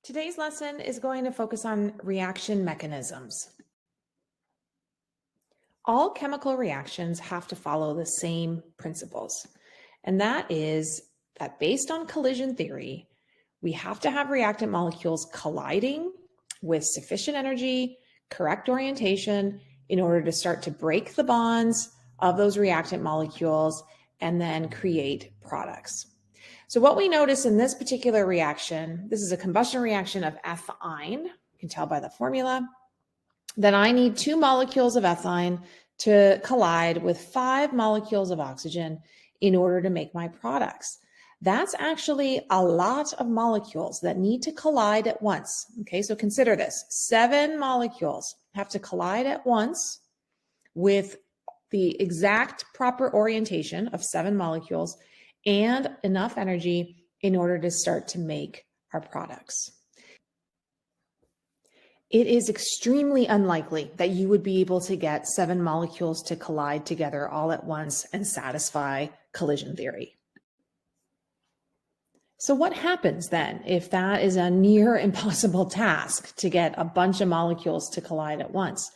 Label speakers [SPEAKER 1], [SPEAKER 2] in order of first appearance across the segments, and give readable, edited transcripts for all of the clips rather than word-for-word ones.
[SPEAKER 1] Today's lesson is going to focus on reaction mechanisms. All chemical reactions have to follow the same principles, and that is that based on collision theory, we have to have reactant molecules colliding with sufficient energy, correct orientation in order to start to break the bonds of those reactant molecules and then create products. So what we notice in this particular reaction, this is a combustion reaction of ethine, you can tell by the formula, that I need 2 molecules of ethine to collide with 5 molecules of oxygen in order to make my products. That's actually a lot of molecules that need to collide at once. Okay, so consider this. 7 molecules have to collide at once with the exact proper orientation of 7 molecules and enough energy in order to start to make our products. It is extremely unlikely that you would be able to get 7 molecules to collide together all at once and satisfy collision theory. So what happens then if that is a near impossible task to get a bunch of molecules to collide at once?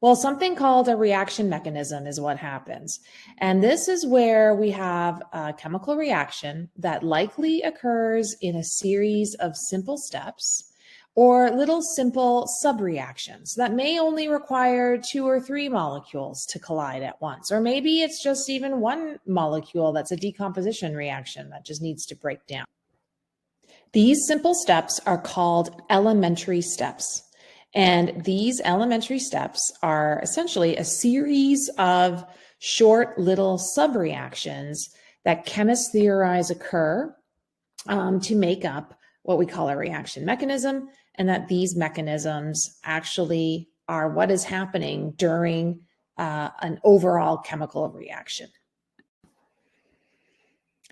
[SPEAKER 1] Well, something called a reaction mechanism is what happens. And this is where we have a chemical reaction that likely occurs in a series of simple steps or little simple subreactions that may only require 2 or 3 molecules to collide at once. Or maybe it's just even 1 molecule that's a decomposition reaction that just needs to break down. These simple steps are called elementary steps. And these elementary steps are essentially a series of short little subreactions that chemists theorize occur to make up what we call a reaction mechanism, and that these mechanisms actually are what is happening during an overall chemical reaction.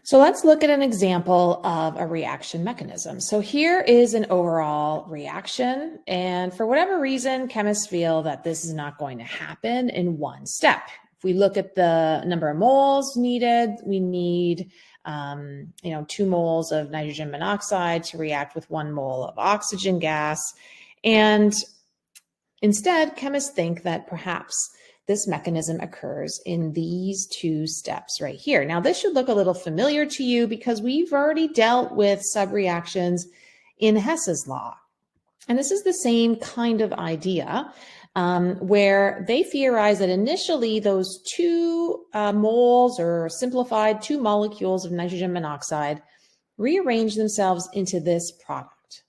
[SPEAKER 1] So let's look at an example of a reaction mechanism. So here is an overall reaction, and for whatever reason, chemists feel that this is not going to happen in one step. If we look at the number of moles needed, we need 2 moles of nitrogen monoxide to react with 1 mole of oxygen gas. And instead, chemists think that perhaps this mechanism occurs in these 2 steps right here. Now, this should look a little familiar to you because we've already dealt with subreactions in Hess's law. And this is the same kind of idea where they theorize that initially those 2 moles or simplified 2 molecules of nitrogen monoxide rearrange themselves into this product.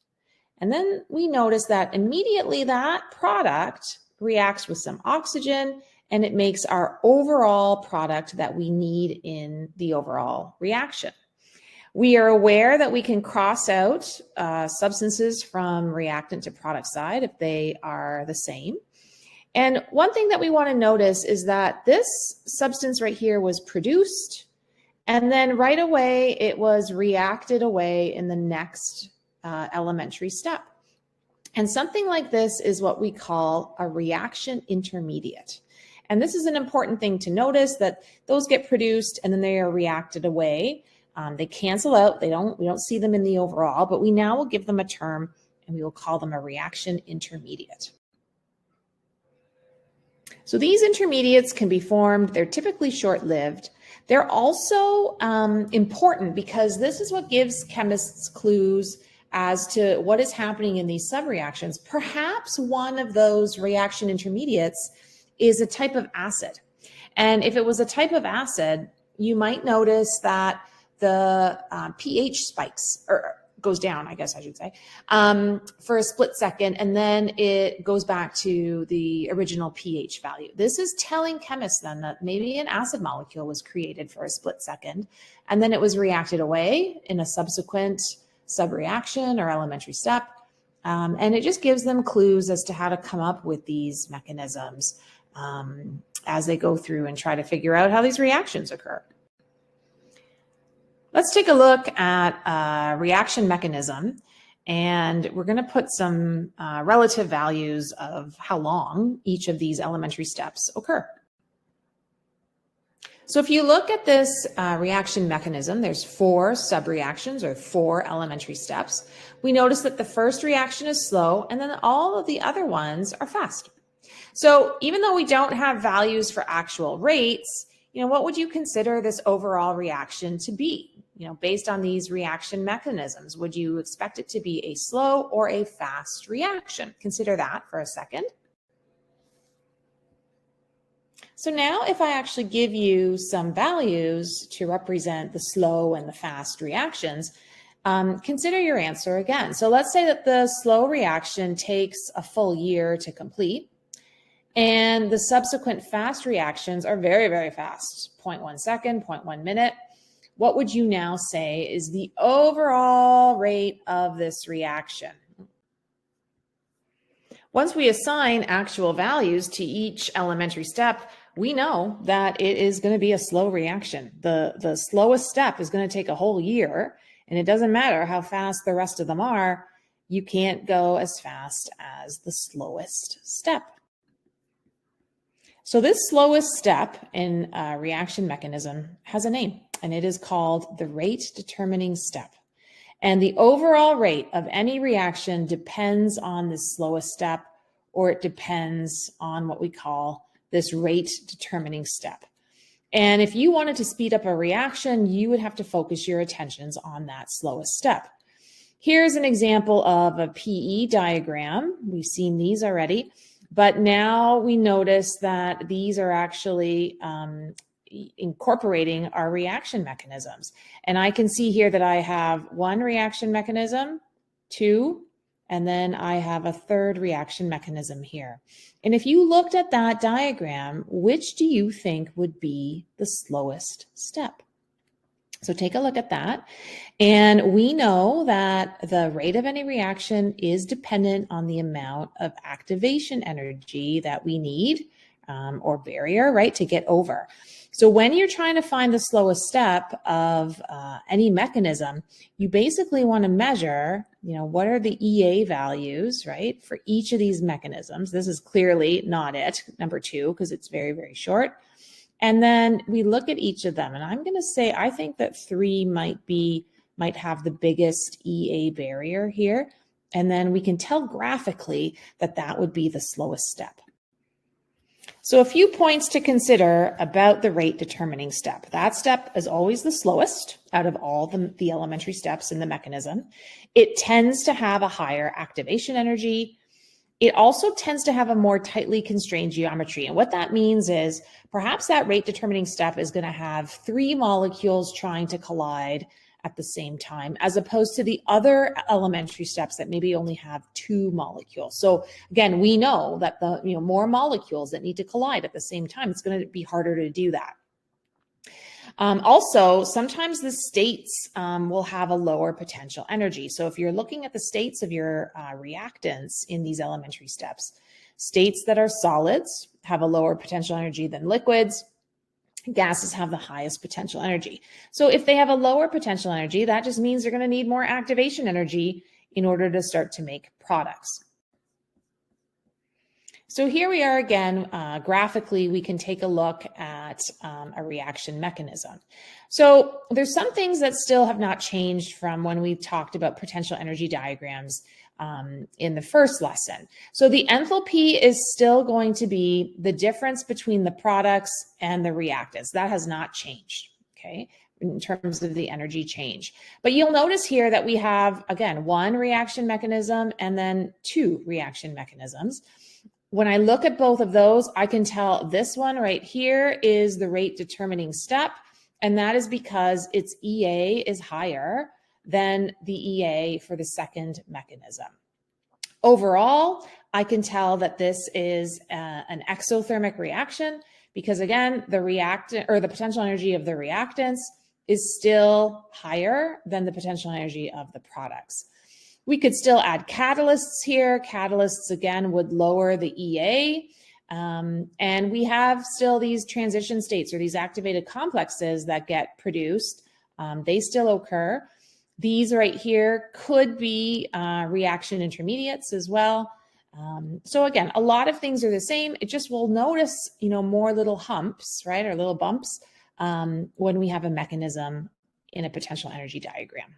[SPEAKER 1] And then we notice that immediately that product reacts with some oxygen, and it makes our overall product that we need in the overall reaction. We are aware that we can cross out substances from reactant to product side if they are the same. And one thing that we want to notice is that this substance right here was produced, and then right away it was reacted away in the next elementary step. And something like this is what we call a reaction intermediate. And this is an important thing to notice, that those get produced and then they are reacted away. They cancel out. We don't see them in the overall, but we now will give them a term and we will call them a reaction intermediate. So these intermediates can be formed. They're typically short-lived. They're also important because this is what gives chemists clues as to what is happening in these subreactions. Perhaps one of those reaction intermediates is a type of acid. And if it was a type of acid, you might notice that the pH spikes, or goes down, I guess I should say, for a split second, and then it goes back to the original pH value. This is telling chemists then that maybe an acid molecule was created for a split second, and then it was reacted away in a subsequent subreaction or elementary step. And it just gives them clues as to how to come up with these mechanisms as they go through and try to figure out how these reactions occur. Let's take a look at a reaction mechanism, and we're going to put some relative values of how long each of these elementary steps occur. So if you look at this reaction mechanism, there's 4 subreactions or 4 elementary steps. We notice that the first reaction is slow and then all of the other ones are fast. So even though we don't have values for actual rates, what would you consider this overall reaction to be? Based on these reaction mechanisms, would you expect it to be a slow or a fast reaction? Consider that for a second. So now if I actually give you some values to represent the slow and the fast reactions, consider your answer again. So let's say that the slow reaction takes a full year to complete, and the subsequent fast reactions are very, very fast, 0.1 second, 0.1 minute. What would you now say is the overall rate of this reaction? Once we assign actual values to each elementary step, we know that it is going to be a slow reaction. The slowest step is going to take a whole year, and it doesn't matter how fast the rest of them are, you can't go as fast as the slowest step. So this slowest step in a reaction mechanism has a name, and it is called the rate determining step. And the overall rate of any reaction depends on the slowest step, or it depends on what we call this rate determining step. And if you wanted to speed up a reaction, you would have to focus your attentions on that slowest step. Here's an example of a PE diagram. We've seen these already, but now we notice that these are actually incorporating our reaction mechanisms. And I can see here that I have 1 reaction mechanism, 2, and then I have a 3rd reaction mechanism here. And if you looked at that diagram, which do you think would be the slowest step? So take a look at that. And we know that the rate of any reaction is dependent on the amount of activation energy that we need, or barrier, right, to get over. So when you're trying to find the slowest step of any mechanism, you basically want to measure, what are the EA values, right, for each of these mechanisms. This is clearly not it, number 2, because it's very, very short. And then we look at each of them, and I'm going to say I think that 3 might have the biggest EA barrier here. And then we can tell graphically that that would be the slowest step. So a few points to consider about the rate determining step. That step is always the slowest out of all the elementary steps in the mechanism. It tends to have a higher activation energy. It also tends to have a more tightly constrained geometry. And what that means is perhaps that rate determining step is going to have 3 molecules trying to collide at the same time, as opposed to the other elementary steps that maybe only have 2 molecules. So again, we know that the more molecules that need to collide at the same time, it's going to be harder to do that. Also, sometimes the states will have a lower potential energy. So if you're looking at the states of your reactants in these elementary steps, states that are solids have a lower potential energy than liquids. Gases have the highest potential energy. So if they have a lower potential energy, that just means they're going to need more activation energy in order to start to make products. So here we are again, graphically, we can take a look at a reaction mechanism. So there's some things that still have not changed from when we talked about potential energy diagrams in the first lesson. So the enthalpy is still going to be the difference between the products and the reactants. That has not changed, okay, in terms of the energy change. But you'll notice here that we have, again, 1 reaction mechanism and then 2 reaction mechanisms. When I look at both of those, I can tell this one right here is the rate determining step, and that is because its EA is higher than the EA for the second mechanism. Overall, I can tell that this is an exothermic reaction because, again, the reactant or the potential energy of the reactants is still higher than the potential energy of the products. We could still add catalysts here. Catalysts, again, would lower the EA. And we have still these transition states or these activated complexes that get produced. They still occur. These right here could be reaction intermediates as well. So again, a lot of things are the same. It just will notice, more little humps, right, or little bumps when we have a mechanism in a potential energy diagram.